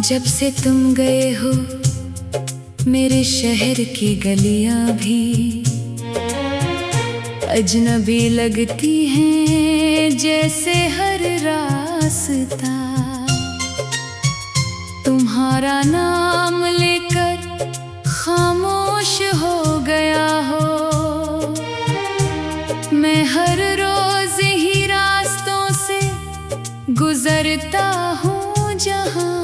जब से तुम गए हो मेरे शहर की गलियां भी अजनबी लगती हैं, जैसे हर रास्ता तुम्हारा नाम लेकर खामोश हो गया हो। मैं हर रोज ही रास्तों से गुजरता हूँ जहाँ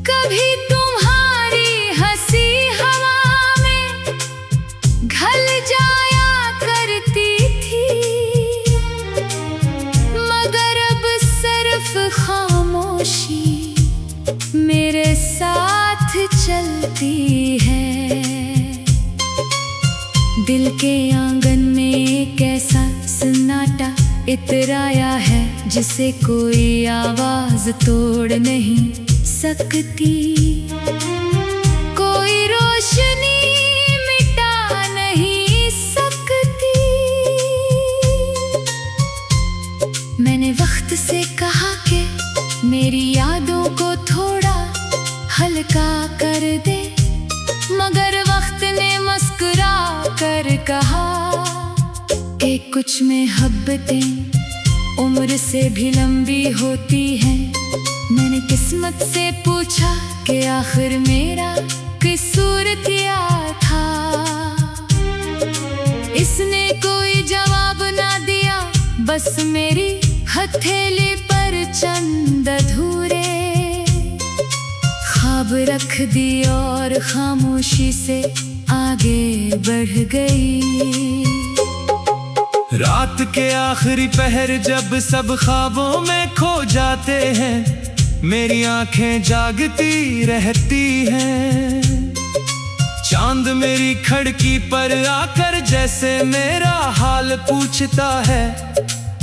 कभी तुम्हारी हंसी हवा में घल जाया करती थी, मगर अब सिर्फ खामोशी मेरे साथ चलती है। दिल के आंगन में एक ऐसा सन्नाटा इतराया है जिसे कोई आवाज तोड़ नहीं सकती, कोई रोशनी मिटा नहीं सकती। मैंने वक्त से कहा कि मेरी यादों को थोड़ा हल्का कर दे, मगर वक्त ने मुस्कुरा कर कहा कि कुछ मोहब्बतें उम्र से भी लंबी होती हैं। मैंने किस्मत से पूछा कि आखिर मेरा कसूर क्या था, इसने कोई जवाब ना दिया, बस मेरी हथेली पर चंद अधूरे ख्वाब रख दी और खामोशी से आगे बढ़ गई। रात के आखिरी पहर जब सब ख्वाबों में खो जाते हैं, मेरी आंखें जागती रहती हैं। चांद मेरी खिड़की पर आकर जैसे मेरा हाल पूछता है,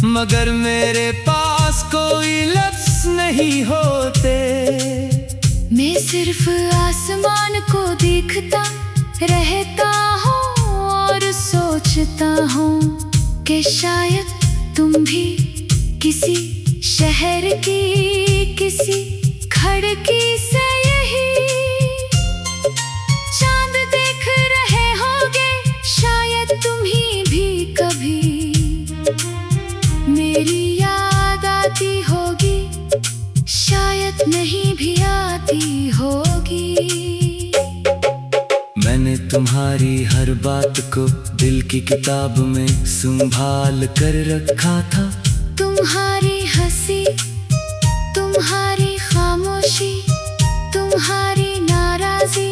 मगर मेरे पास कोई लफ्ज़ नहीं होते। मैं सिर्फ आसमान को देखता रहता हूँ और सोचता हूँ कि शायद तुम भी किसी शहर की किसी खिड़की से यही चांद देख रहे होगे। शायद तुम्ही भी कभी मेरी याद आती होगी, शायद नहीं भी आती होगी। मैंने तुम्हारी हर बात को दिल की किताब में संभाल कर रखा था। तुम्हारी हंसी, तुम्हारी खामोशी, तुम्हारी नाराजी,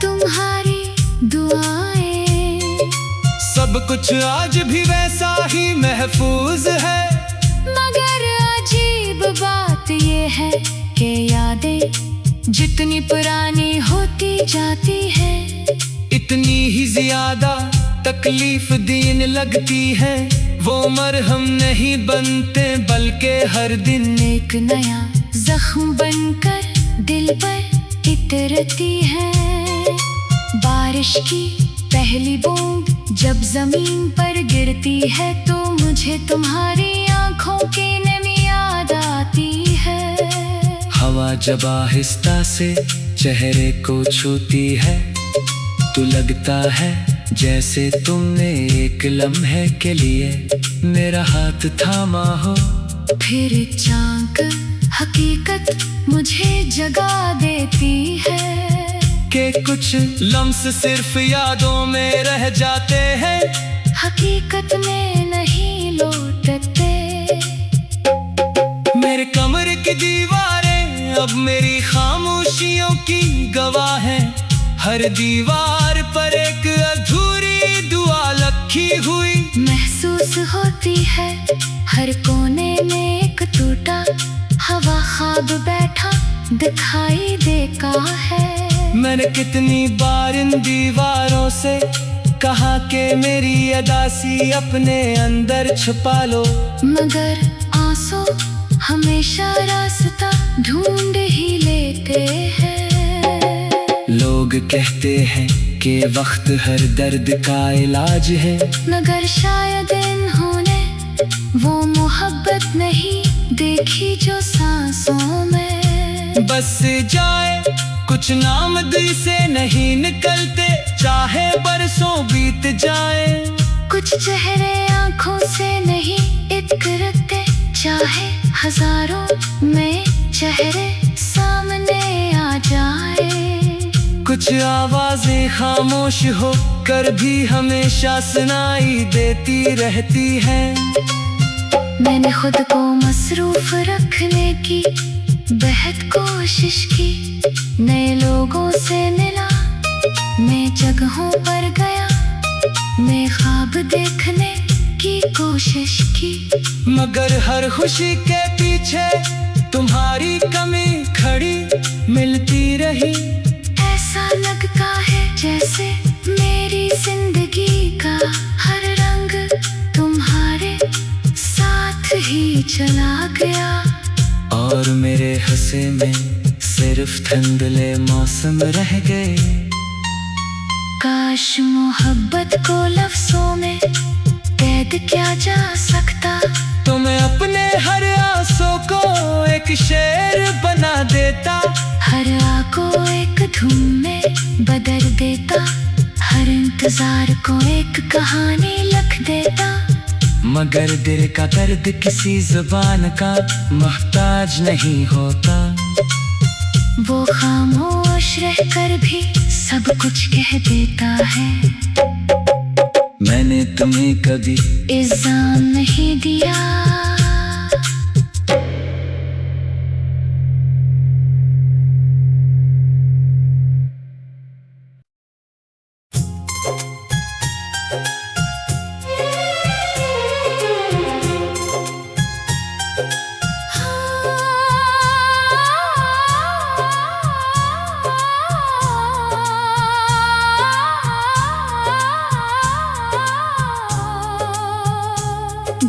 तुम्हारी दुआएं, सब कुछ आज भी वैसा ही महफूज है। मगर अजीब बात ये है कि यादें जितनी पुरानी होती जाती है, इतनी ही ज्यादा तकलीफ देने लगती है। वो मरहम नहीं बनते बल्कि हर दिन एक नया जख्म बनकर दिल पर इतरती है। बारिश की पहली बूंद जब जमीन पर गिरती है तो मुझे तुम्हारी आंखों की नमी याद आती है। हवा जब आहिस्ता से चेहरे को छूती है तो लगता है जैसे तुमने एक लम्हे के लिए मेरा हाथ थामा हो। फिर चांक हकीकत मुझे जगा देती है कि कुछ लम्स सिर्फ यादों में रह जाते हैं, हकीकत में नहीं लौटते। मेरे कमरे की दीवारें अब मेरी खामोशियों की गवाह हैं। हर दीवार पर एक अधूरी दुआ लिखी हुई महसूस होती है। हर कोने में एक टूटा हवा ख्वाब बैठा दिखाई देता है। मैंने कितनी बार इन दीवारों से कहा कि मेरी अदासी अपने अंदर छुपा लो, मगर आंसू हमेशा रास्ता ढूंढ ही लेते हैं। लोग कहते हैं कि वक्त हर दर्द का इलाज है, मगर शायद इन्होंने वो मोहब्बत नहीं देखी जो सांसों में बस जाए कुछ नाम दिल से नहीं निकलते, चाहे बरसों बीत जाए। कुछ चेहरे आंखों से नहीं इतरते, चाहे हजारों में चेहरे सामने आ जाए। कुछ आवाजें खामोश हो कर भी हमेशा सुनाई देती रहती हैं। मैंने खुद को मसरूफ रखने की बेहद कोशिश की, नए लोगों से मिला, नए जगहों पर गया, नए ख्वाब देखने की कोशिश की। मगर हर खुशी के पीछे तुम्हारी कमी खड़ी मिलती रही। ऐसा लगता है जैसे मेरी जिंदगी का हर रंग तुम्हारे साथ ही चला गया। और मेरे हंसे में सिर्फ धुंधले मौसम रह गए। काश मोहब्बत को लफ्जों में कैद किया जा सकता, तो मैं अपने हर आंसू को एक शेर बना देता। हर आ को एक धुन में बदल देता, हर इंतजार को एक कहानी लिख देता। मगर दिल का दर्द किसी जुबान का मोहताज नहीं होता। वो खामोश रहकर भी सब कुछ कह देता है। मैंने तुम्हें कभी इल्जाम नहीं दिया,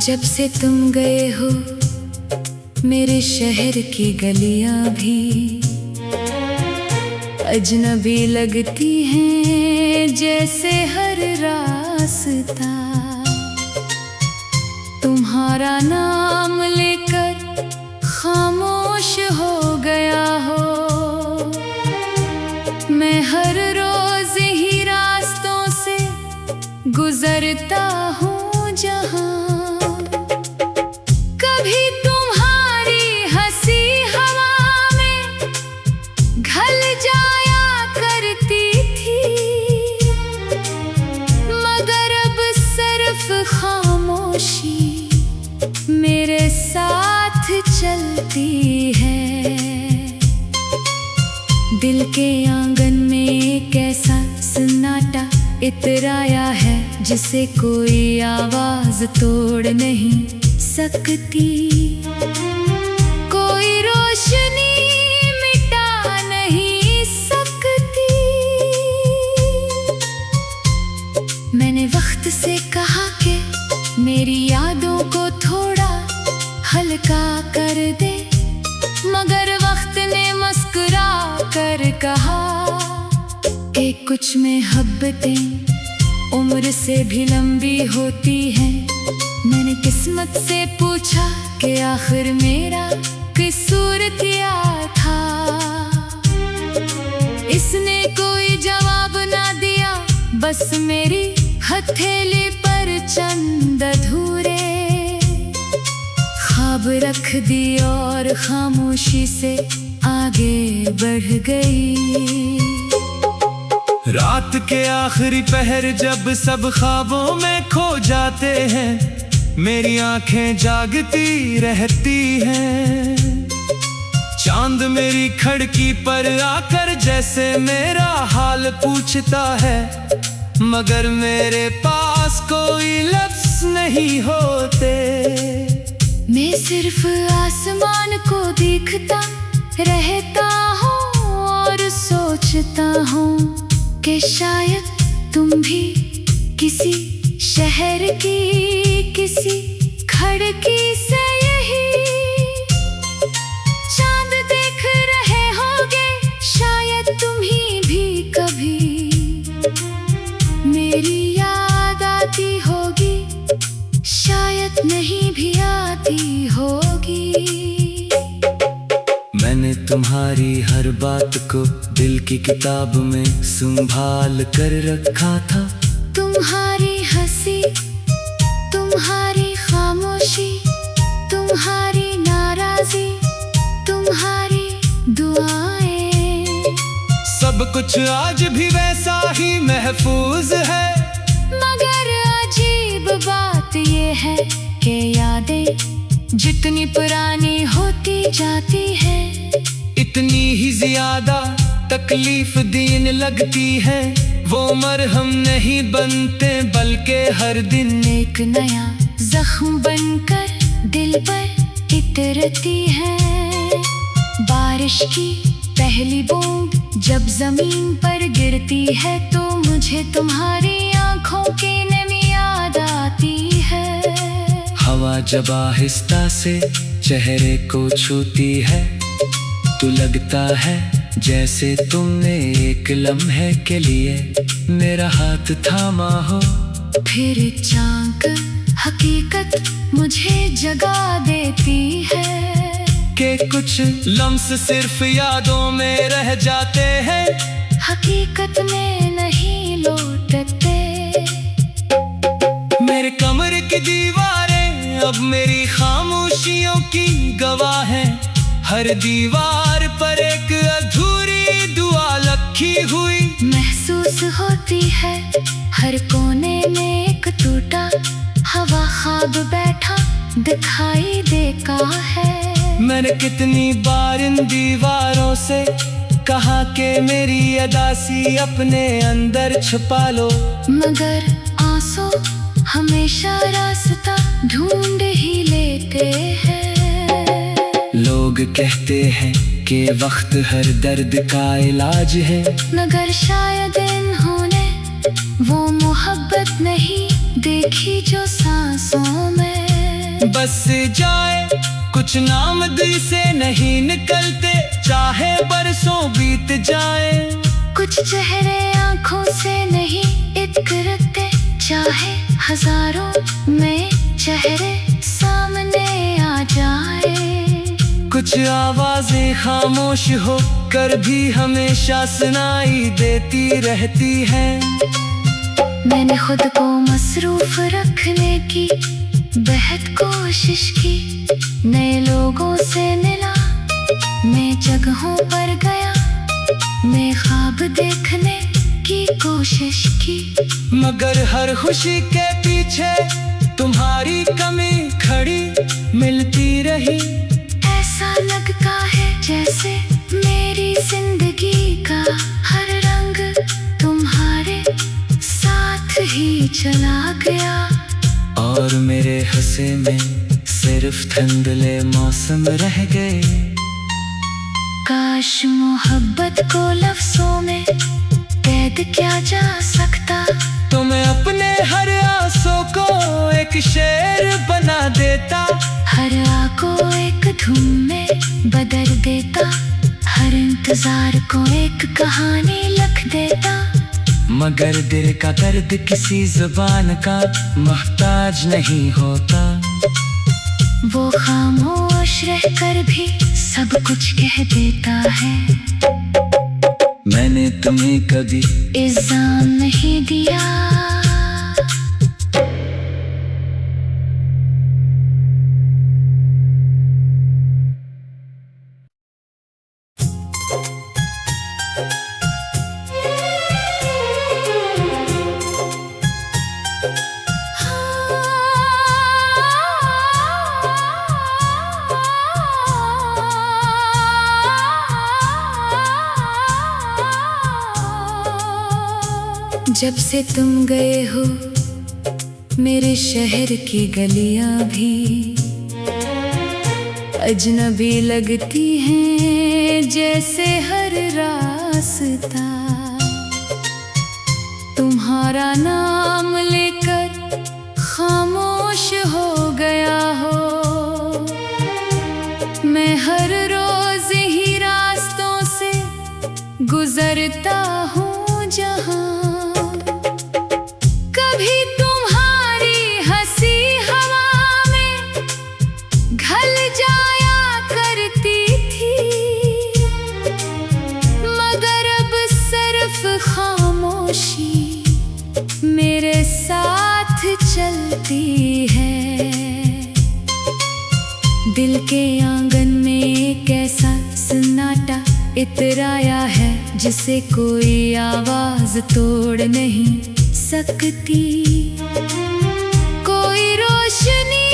जब से तुम गए हो मेरे शहर की गलियां भी अजनबी लगती हैं, जैसे हर रास्ता तुम्हारा नाम लेकर खामोश हो गया हो। मैं हर रोज ही रास्तों से गुजरता हूँ जहाँ मेरे साथ चलती है। दिल के आंगन में एक ऐसा सन्नाटा इतराया है, जिसे कोई आवाज तोड़ नहीं सकती। कोई रोशनी मिटा नहीं सकती। मैंने वक्त से कहा कि मेरी यादों को थोड़ा हल्का कर दे, मगर वक्त ने मुस्कुरा कर कहा कि कुछ मोहब्बतें उम्र से भी लंबी होती हैं। मैंने किस्मत से पूछा कि आखिर मेरा कसूर क्या था। इसने कोई जवाब ना दिया, बस मेरी हथेली पर चंद अधूरे ख्वाब रख दी और खामोशी से आगे बढ़ गई। रात के आखिरी पहर जब सब ख्वाबों में खो जाते हैं, मेरी आंखें जागती रहती हैं। चांद मेरी खिड़की पर आकर जैसे मेरा हाल पूछता है, मगर मेरे पास कोई लफ्ज़ नहीं होते। मैं सिर्फ आसमान को देखता रहता हूँ और सोचता हूँ कि शायद तुम भी किसी शहर की किसी खिड़की से यही चांद देख रहे होगे। शायद तुम ही भी कभी मेरी याद आती होगी, शायद नहीं भी आती होगी। मैंने तुम्हारी हर बात को दिल की किताब में संभाल कर रखा था। तुम्हारी हंसी, तुम्हारी खामोशी, तुम्हारी नाराजी, तुम्हारी दुआएं, सब कुछ आज भी वैसा ही महफूज है। मगर अजीब बात ये है कि यादें जितनी पुरानी होती जाती है, इतनी ही ज्यादा तकलीफ देन लगती है। वो मरहम नहीं बनते बल्कि हर दिन एक नया जख्म बनकर दिल पर इतरती है। बारिश की पहली बूंद जब जमीन पर गिरती है तो मुझे तुम्हारी आंखों की नमी याद आती है। हवा जब आहिस्ता से चेहरे को छूती है तो लगता है जैसे तुमने एक लम्हे के लिए मेरा हाथ थामा हो। फिर चांक हकीकत मुझे जगा देती है कि कुछ लम्स सिर्फ यादों में रह जाते हैं, हकीकत में नहीं लौटते। मेरे कमरे की दीवारें अब मेरी खामोशियों की गवाह हैं। हर दीवार पर एक अधूरी दुआ लिखी हुई महसूस होती है। हर कोने में एक टूटा हवा ख्वाब बैठा दिखाई देता है। मैंने कितनी बार इन दीवारों से कहा कि मेरी अदासी अपने अंदर छुपा लो, मगर आंसू हमेशा रास्ता ढूंढ ही लेते हैं। लोग कहते हैं कि वक्त हर दर्द का इलाज है, मगर शायद इन्होंने वो मोहब्बत नहीं देखी जो सांसों में बस जाए। कुछ नाम दिल से नहीं निकलते चाहे बरसों बीत जाए। कुछ चेहरे आंखों से नहीं इतरते चाहे हजारों में चेहरे सामने आ जाए। कुछ आवाजें खामोश हो कर भी हमेशा सुनाई देती रहती हैं। मैंने खुद को मसरूफ रखने की बेहद कोशिश की, नए लोगों से मिला, मैं जगहों पर गया, मैं ख्वाब देखने की कोशिश की, मगर हर खुशी के पीछे तुम्हारी कमी खड़ी मिलती रही। ऐसा लगता है जैसे मेरी जिंदगी का हर रंग तुम्हारे साथ ही चला गया और मेरे हंसे में सिर्फ धुंधले मौसम रह गए। काश मोहब्बत को लफ्जों में कैद किया जा सकता, तो मैं अपने हर आंसू को एक शेर बना देता, हर आ को एक धुन में बदल देता, हर इंतजार को एक कहानी लिख देता। मगर दिल का दर्द किसी जुबान का मोहताज नहीं होता। वो खामोश रहकर भी सब कुछ कह देता है। मैंने तुम्हें कभी इल्जाम नहीं दिया, जब से तुम गए हो मेरे शहर की गलियां भी अजनबी लगती हैं, जैसे हर रास्ता तुम्हारा नाम लेकर खामोश हो गया हो। मैं हर रोज ही रास्तों से गुजरता हूँ जहाँ दिल के आंगन में एक ऐसा सन्नाटा इतराया है जिसे कोई आवाज तोड़ नहीं सकती। कोई रोशनी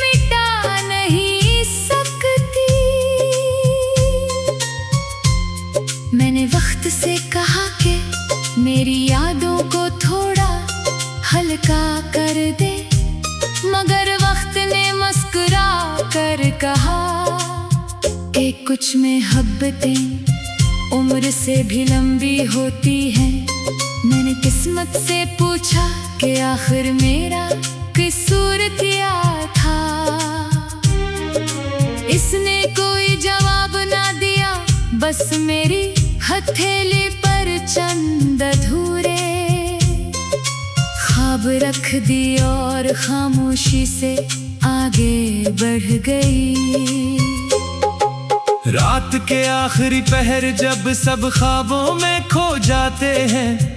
मिटा नहीं सकती। मैंने वक्त से कहा कि मेरी यादों को थोड़ा हल्का कर दे, मगर वक्त ने मुस्कुरा कर कहा कि कुछ मोहब्बतें उम्र से भी लंबी होती हैं। मैंने किस्मत से पूछा कि आखिर मेरा कसूर क्या था। इसने कोई जवाब ना दिया, बस मेरी हथेली पर चंद अधूरे ख्वाब रख दी और खामोशी से आगे बढ़ गई। रात के आखिरी पहर जब सब ख्वाबों में खो जाते हैं,